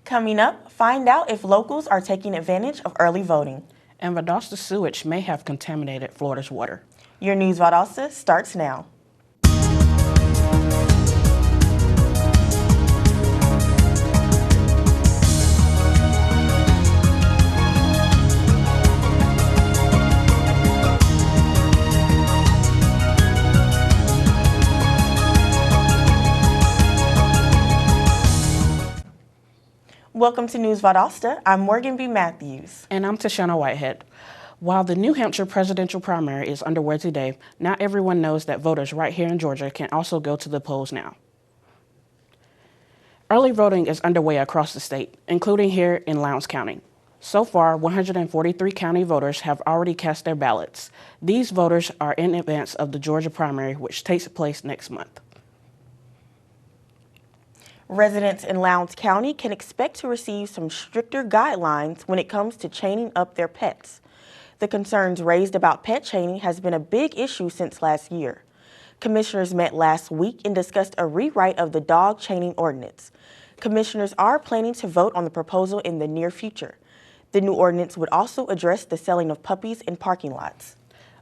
Coming up, find out if locals are taking advantage of early voting. And Valdosta sewage may have contaminated Florida's water. Your News Valdosta starts now. Welcome to News Valdosta. I'm Morgan B. Matthews. And I'm Tashana Whitehead. While the New Hampshire presidential primary is underway today, not everyone knows that voters right here in Georgia can also go to the polls now. Early voting is underway across the state, including here in Lowndes County. So far, 143 county voters have already cast their ballots. These voters are in advance of the Georgia primary, which takes place next month. Residents in Lowndes County can expect to receive some stricter guidelines when it comes to chaining up their pets. The concerns raised about pet chaining has been a big issue since last year. Commissioners met last week and discussed a rewrite of the dog chaining ordinance. Commissioners are planning to vote on the proposal in the near future. The new ordinance would also address the selling of puppies in parking lots.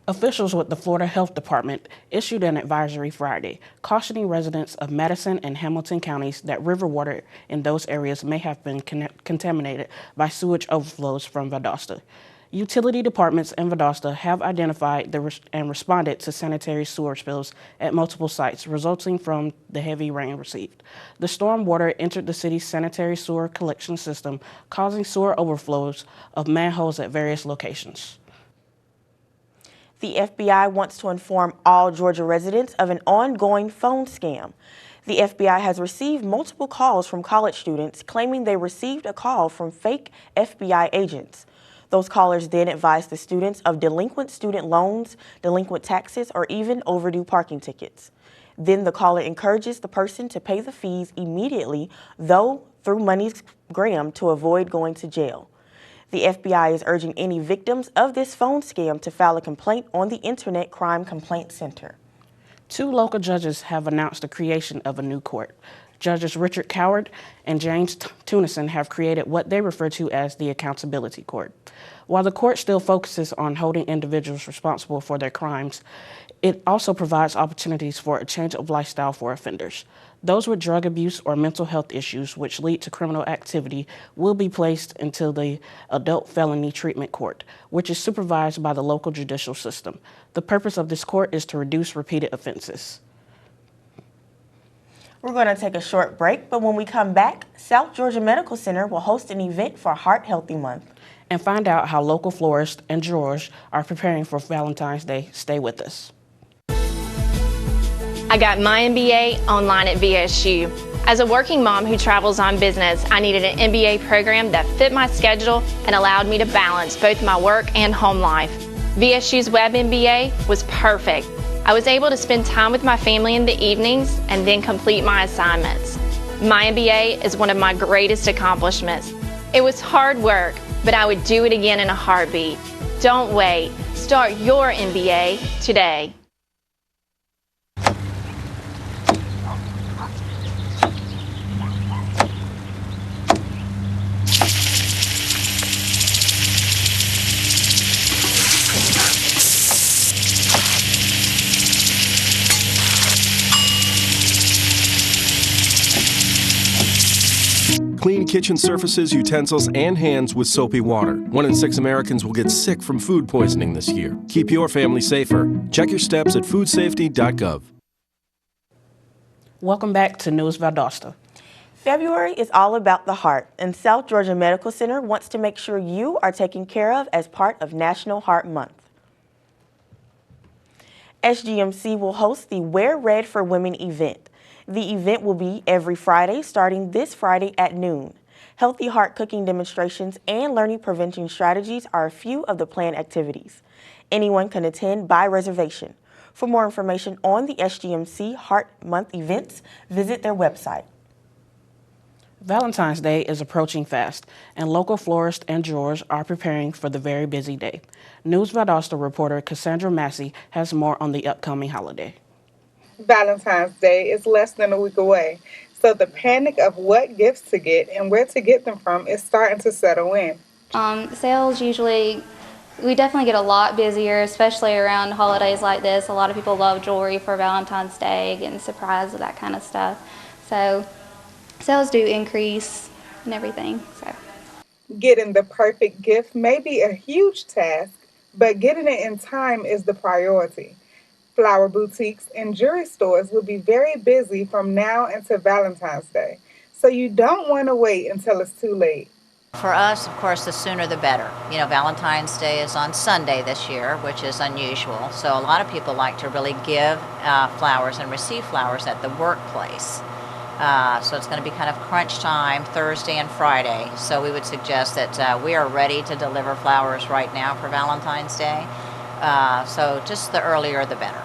Officials with the Florida Health Department issued an advisory Friday, cautioning residents of Madison and Hamilton counties that river water in those areas may have been contaminated by sewage overflows from Valdosta. Utility departments in Valdosta have identified and responded to sanitary sewer spills at multiple sites resulting from the heavy rain received. The storm water entered the city's sanitary sewer collection system, causing sewer overflows of manholes at various locations. The FBI wants to inform all Georgia residents of an ongoing phone scam. The FBI has received multiple calls from college students claiming they received a call from fake FBI agents. Those callers then advised the students of delinquent student loans, delinquent taxes, or even overdue parking tickets. Then the caller encourages the person to pay the fees immediately, though through MoneyGram, to avoid going to jail. The FBI is urging any victims of this phone scam to file a complaint on the Internet Crime Complaint Center. 2 local judges have announced the creation of a new court. Judges Richard Coward and James Tunison have created what they refer to as the Accountability Court. While the court still focuses on holding individuals responsible for their crimes, it also provides opportunities for a change of lifestyle for offenders. Those with drug abuse or mental health issues which lead to criminal activity will be placed into the Adult Felony Treatment Court, which is supervised by the local judicial system. The purpose of this court is to reduce repeated offenses. We're going to take a short break, but when we come back, South Georgia Medical Center will host an event for Heart Healthy Month. And find out how local florists and drawers are preparing for Valentine's Day. Stay with us. I got my MBA online at VSU. As a working mom who travels on business, I needed an MBA program that fit my schedule and allowed me to balance both my work and home life. VSU's Web MBA was perfect. I was able to spend time with my family in the evenings and then complete my assignments. My MBA is one of my greatest accomplishments. It was hard work, but I would do it again in a heartbeat. Don't wait. Start your MBA today. Clean kitchen surfaces, utensils, and hands with soapy water. 1 in 6 Americans will get sick from food poisoning this year. Keep your family safer. Check your steps at foodsafety.gov. Welcome back to News Valdosta. February is all about the heart, and South Georgia Medical Center wants to make sure you are taken care of as part of National Heart Month. SGMC will host the Wear Red for Women event. The event will be every Friday, starting this Friday at noon. Healthy heart cooking demonstrations and learning prevention strategies are a few of the planned activities. Anyone can attend by reservation. For more information on the SGMC Heart Month events, visit their website. Valentine's Day is approaching fast, and local florists and jewelers are preparing for the very busy day. News Valdosta reporter Cassandra Massey has more on the upcoming holiday. Valentine's Day is less than a week away. So the panic of what gifts to get and where to get them from is starting to settle in. Sales usually, we definitely get a lot busier, especially around holidays like this. A lot of people love jewelry for Valentine's Day, getting surprised with that kind of stuff. So sales do increase and everything. So Getting the perfect gift may be a huge task, but getting it in time is the priority. Flower boutiques and jewelry stores will be very busy from now until Valentine's Day, so you don't want to wait until it's too late. For us, of course, the sooner the better. You know, Valentine's Day is on Sunday this year, which is unusual. So a lot of people like to really give flowers and receive flowers at the workplace. So it's going to be kind of crunch time Thursday and Friday. So we would suggest that we are ready to deliver flowers right now for Valentine's Day. So just the earlier the better.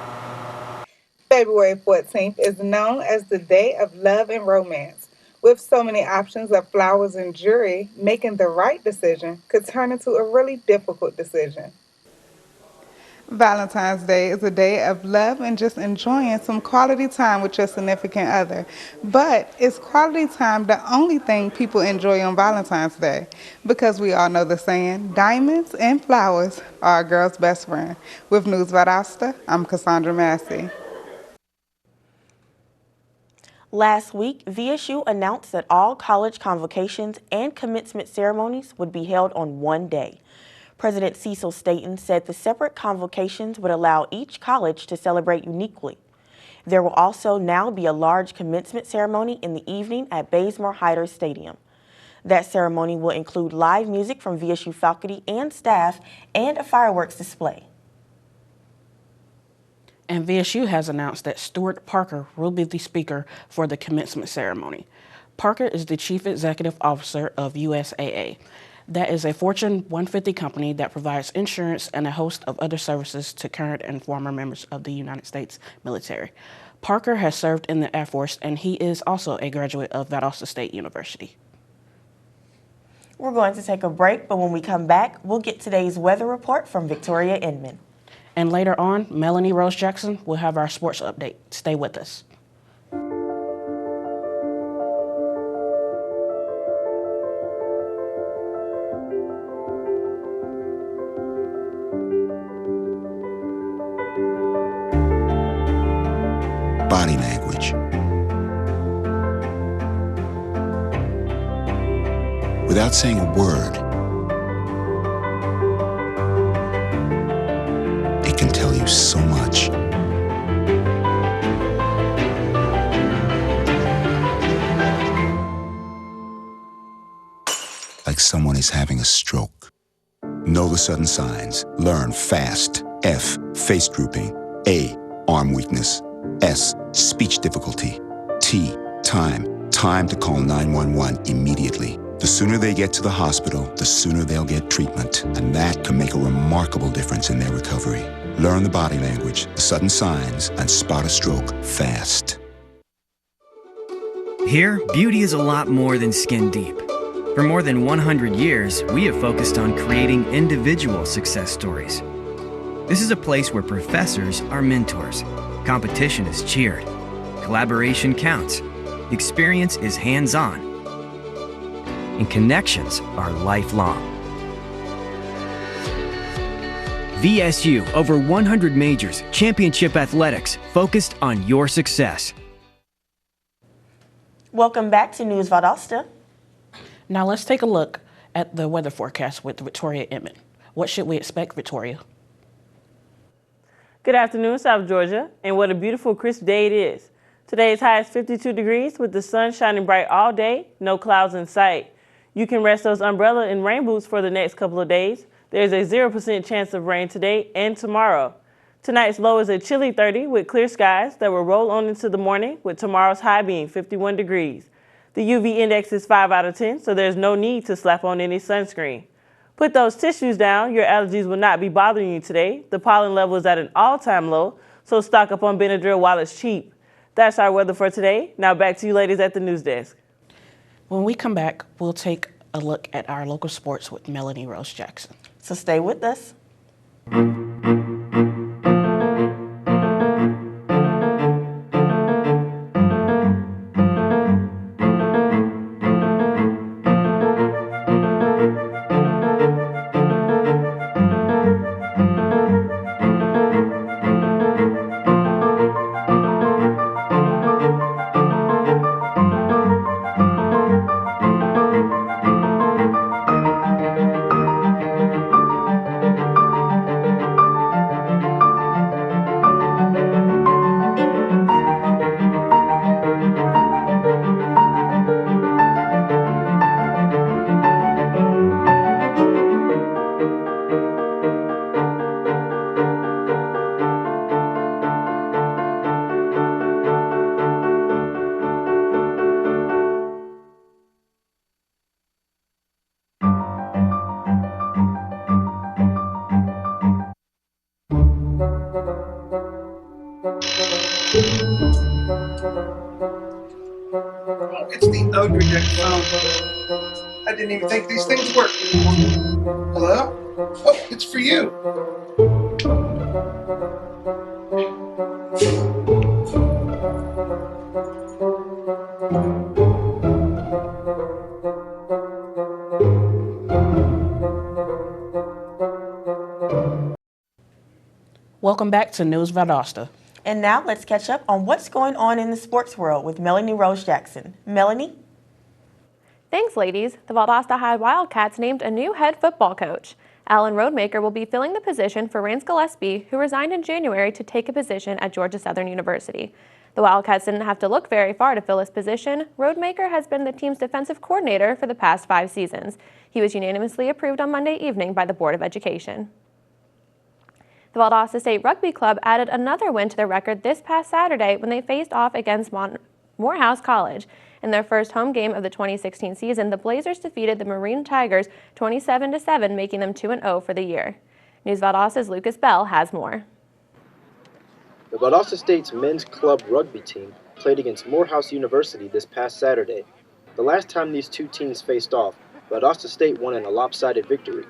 February 14th is known as the Day of Love and Romance. With so many options of flowers and jewelry, making the right decision could turn into a really difficult decision. Valentine's Day is a day of love and just enjoying some quality time with your significant other. But is quality time the only thing people enjoy on Valentine's Day? Because we all know the saying, diamonds and flowers are a girl's best friend. With News Valdosta, I'm Cassandra Massey. Last week, VSU announced that all college convocations and commencement ceremonies would be held on one day. President Cecil Staton said the separate convocations would allow each college to celebrate uniquely. There will also now be a large commencement ceremony in the evening at Bazemore-Hyder Stadium. That ceremony will include live music from VSU faculty and staff and a fireworks display. And VSU has announced that Stuart Parker will be the speaker for the commencement ceremony. Parker is the Chief Executive Officer of USAA. That is a Fortune 150 company that provides insurance and a host of other services to current and former members of the United States military. Parker has served in the Air Force, and he is also a graduate of Valdosta State University. We're going to take a break, but when we come back, we'll get today's weather report from Victoria Inman. And later on, Melanie Rose Jackson will have our sports update. Stay with us. Body language. Without saying a word, it can tell you so much. Like someone is having a stroke. Know the sudden signs. Learn fast. F, face drooping. A, arm weakness. S, speech difficulty. T, time. Time to call 911 immediately. The sooner they get to the hospital, the sooner they'll get treatment. And that can make a remarkable difference in their recovery. Learn the body language, the sudden signs, and spot a stroke fast. Here, beauty is a lot more than skin deep. For more than 100 years, we have focused on creating individual success stories. This is a place where professors are mentors, competition is cheered, collaboration counts, experience is hands-on, and connections are lifelong. VSU, over 100 majors, championship athletics, focused on your success. Welcome back to News Valdosta. Now let's take a look at the weather forecast with Victoria Inman. What should we expect, Victoria? Good afternoon, South Georgia, and what a beautiful crisp day it is. Today's high is 52 degrees with the sun shining bright all day, no clouds in sight. You can rest those umbrella and rain boots for the next couple of days. There's a 0% chance of rain today and tomorrow. Tonight's low is a chilly 30 with clear skies that will roll on into the morning, with tomorrow's high being 51 degrees. The UV index is 5 out of 10, so there's no need to slap on any sunscreen. Put those tissues down. Your allergies will not be bothering you today. The pollen level is at an all-time low, so stock up on Benadryl while it's cheap. That's our weather for today. Now back to you ladies at the news desk. When we come back, we'll take a look at our local sports with Melanie Rose Jackson. So stay with us. it's the Ogre phone. I didn't even think these things worked. Hello? Oh, it's for you. Welcome back to News Valdosta. And now let's catch up on what's going on in the sports world with Melanie Rose Jackson. Melanie? Thanks, ladies. The Valdosta High Wildcats named a new head football coach. Alan Roadmaker will be filling the position for Rance Gillespie, who resigned in January to take a position at Georgia Southern University. The Wildcats didn't have to look very far to fill his position. Roadmaker has been the team's defensive coordinator for the past 5 seasons. He was unanimously approved on Monday evening by the Board of Education. The Valdosta State Rugby Club added another win to their record this past Saturday when they faced off against Morehouse College. In their first home game of the 2016 season, the Blazers defeated the Marine Tigers 27-7, making them 2-0 for the year. News Valdosta's Lucas Bell has more. The Valdosta State's men's club rugby team played against Morehouse University this past Saturday. The last time these two teams faced off, Valdosta State won in a lopsided victory.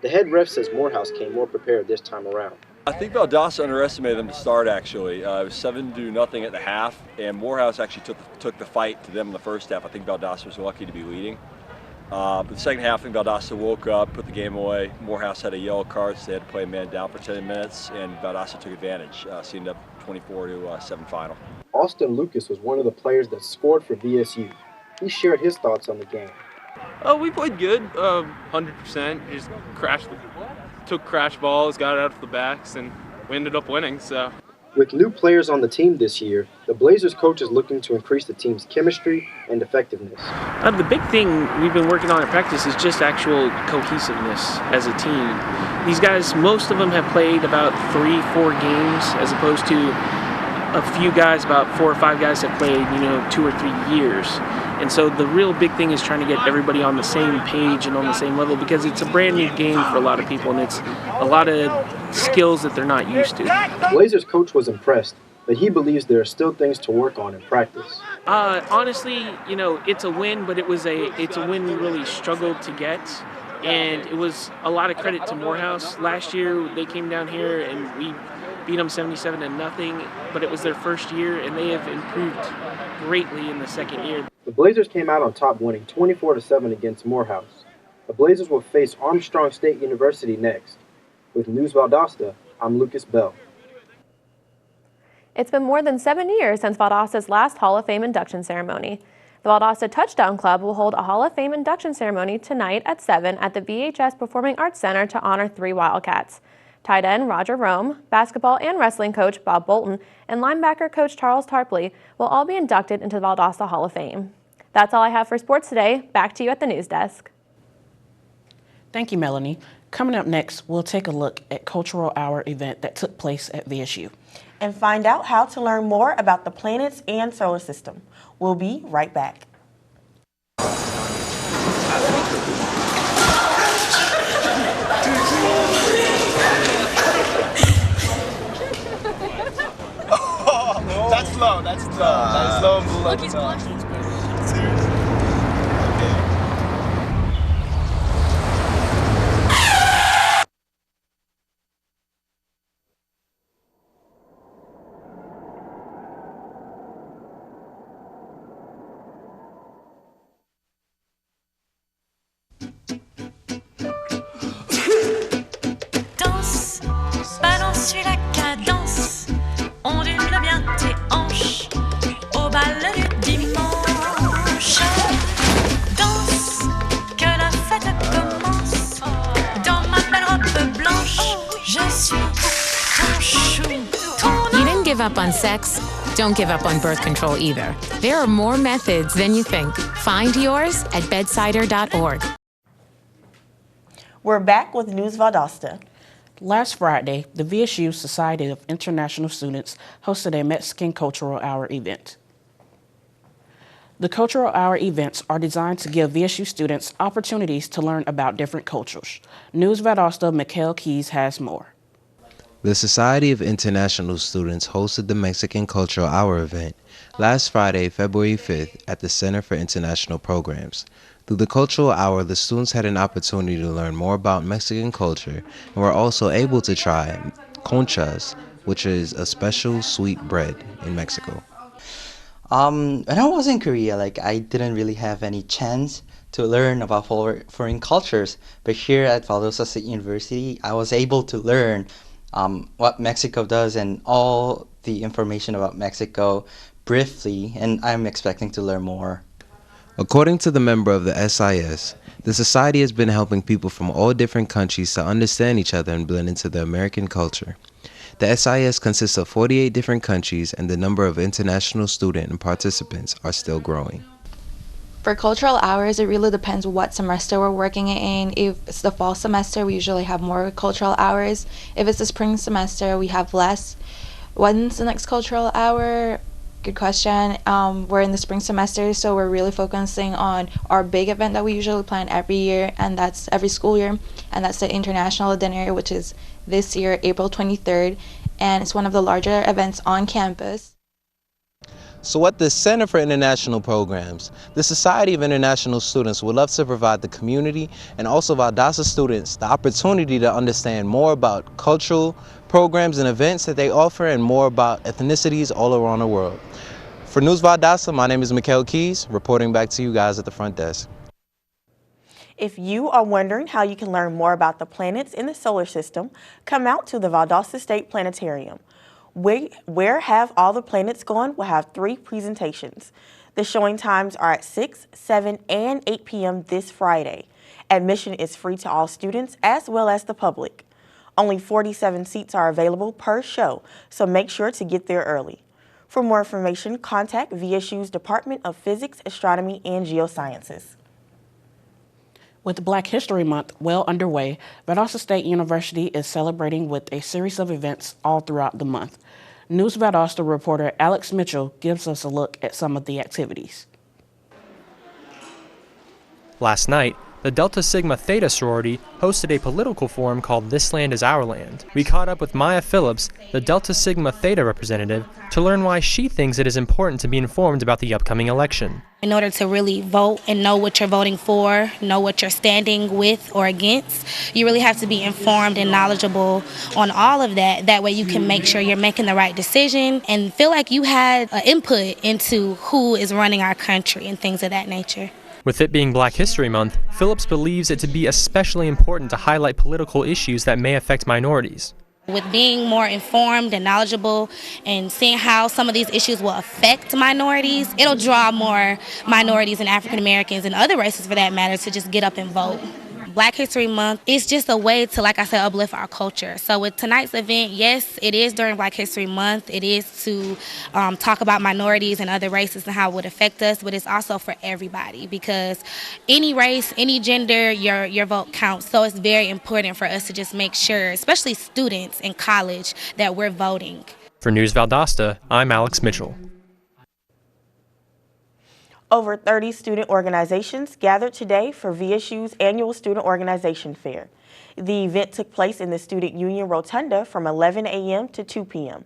The head ref says Morehouse came more prepared this time around. I think Valdosta underestimated them to start, actually. It was 7-0 at the half, and Morehouse actually took the fight to them in the first half. I think Valdosta was lucky to be leading. But the second half, I think Valdosta woke up, put the game away. Morehouse had a yellow card, so they had to play a man down for 10 minutes, and Valdosta took advantage. So ended up 24-7 final. Austin Lucas was one of the players that scored for VSU. He shared his thoughts on the game. Oh, we played good, 100%. Just took crash balls, got it out of the backs, and we ended up winning. So, with new players on the team this year, the Blazers coach is looking to increase the team's chemistry and effectiveness. The big thing we've been working on in practice is just actual cohesiveness as a team. These guys, most of them have played about 3-4 games, as opposed to a few guys, about 4 or 5 guys have played, 2 or 3 years. And so the real big thing is trying to get everybody on the same page and on the same level, because it's a brand new game for a lot of people, and it's a lot of skills that they're not used to. The Blazers coach was impressed, but he believes there are still things to work on in practice. Honestly, it's a win, but it's a win we really struggled to get. And it was a lot of credit to Morehouse. Last year, they came down here and we beat them 77-0, but it was their first year, and they have improved greatly in the second year. The Blazers came out on top, winning 24-7 against Morehouse. The Blazers will face Armstrong State University next. With News Valdosta, I'm Lucas Bell. It's been more than 7 years since Valdosta's last Hall of Fame induction ceremony. The Valdosta Touchdown Club will hold a Hall of Fame induction ceremony tonight at 7 at the VHS Performing Arts Center to honor 3 Wildcats. Tight end Roger Rome, basketball and wrestling coach Bob Bolton, and linebacker coach Charles Tarpley will all be inducted into the Valdosta Hall of Fame. That's all I have for sports today. Back to you at the news desk. Thank you, Melanie. Coming up next, we'll take a look at Cultural Hour event that took place at VSU. And find out how to learn more about the planets and solar system. We'll be right back. That's low. That's low and below. Look, he's blushing. Seriously. Danse, balance la cadence, ondule bien tes hanches au bal du dimanche. Danse, que la fête commence. Dans ma belle robe blanche, je suis ton chou. You didn't give up on sex? Don't give up on birth control either. There are more methods than you think. Find yours at bedsider.org. We're back with News Valdosta. Last Friday, the VSU Society of International Students hosted a Mexican Cultural Hour event. The Cultural Hour events are designed to give VSU students opportunities to learn about different cultures. News Valdosta, Mikhail Keys has more. The Society of International Students hosted the Mexican Cultural Hour event, last Friday, February 5th, at the Center for International Programs. Through the Cultural Hour, the students had an opportunity to learn more about Mexican culture and were also able to try conchas, which is a special sweet bread in Mexico. When I was in Korea, I didn't really have any chance to learn about foreign cultures, but here at Valdosta State University, I was able to learn what Mexico does and all the information about Mexico briefly, and I'm expecting to learn more. According to the member of the SIS, the society has been helping people from all different countries to understand each other and blend into the American culture. The SIS consists of 48 different countries, and the number of international student and participants are still growing. For cultural hours, it really depends what semester we're working in. If it's the fall semester, we usually have more cultural hours. If it's the spring semester, we have less. When's the next cultural hour? Good question. We're in the spring semester, so we're really focusing on our big event that we usually plan every year, and that's every school year, and that's the International Dinner, which is this year, April 23rd, and it's one of the larger events on campus. So at the Center for International Programs, the Society of International Students would love to provide the community and also Valdosta students the opportunity to understand more about cultural programs and events that they offer and more about ethnicities all around the world. For News Valdosta, my name is Mikhail Keys, reporting back to you guys at the front desk. If you are wondering how you can learn more about the planets in the solar system, come out to the Valdosta State Planetarium. Where Have All the Planets Gone will have 3 presentations. The showing times are at 6, 7, and 8 p.m. this Friday. Admission is free to all students as well as the public. Only 47 seats are available per show, so make sure to get there early. For more information, contact VSU's Department of Physics, Astronomy, and Geosciences. With Black History Month well underway, Valdosta State University is celebrating with a series of events all throughout the month. News Valdosta reporter Alex Mitchell gives us a look at some of the activities. Last night, the Delta Sigma Theta sorority hosted a political forum called This Land is Our Land. We caught up with Maya Phillips, the Delta Sigma Theta representative, to learn why she thinks it is important to be informed about the upcoming election. In order to really vote and know what you're voting for, know what you're standing with or against, you really have to be informed and knowledgeable on all of that. That way you can make sure you're making the right decision and feel like you had input into who is running our country and things of that nature. With it being Black History Month, Phillips believes it to be especially important to highlight political issues that may affect minorities. With being more informed and knowledgeable and seeing how some of these issues will affect minorities, it'll draw more minorities and African Americans and other races for that matter to just get up and vote. Black History Month is just a way to, like I said, uplift our culture. So with tonight's event, yes, it is during Black History Month. It is to talk about minorities and other races and how it would affect us, but it's also for everybody because any race, any gender, your vote counts. So it's very important for us to just make sure, especially students in college, that we're voting. For News Valdosta, I'm Alex Mitchell. Over 30 student organizations gathered today for VSU's annual Student Organization Fair. The event took place in the Student Union Rotunda from 11 a.m. to 2 p.m.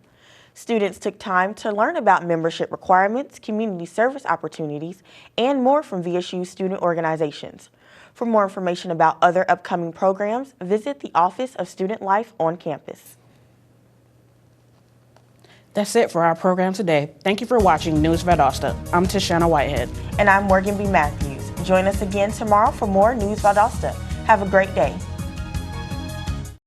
Students took time to learn about membership requirements, community service opportunities, and more from VSU student organizations. For more information about other upcoming programs, visit the Office of Student Life on campus. That's it for our program today. Thank you for watching News Valdosta. I'm Tishana Whitehead. And I'm Morgan B. Matthews. Join us again tomorrow for more News Valdosta. Have a great day.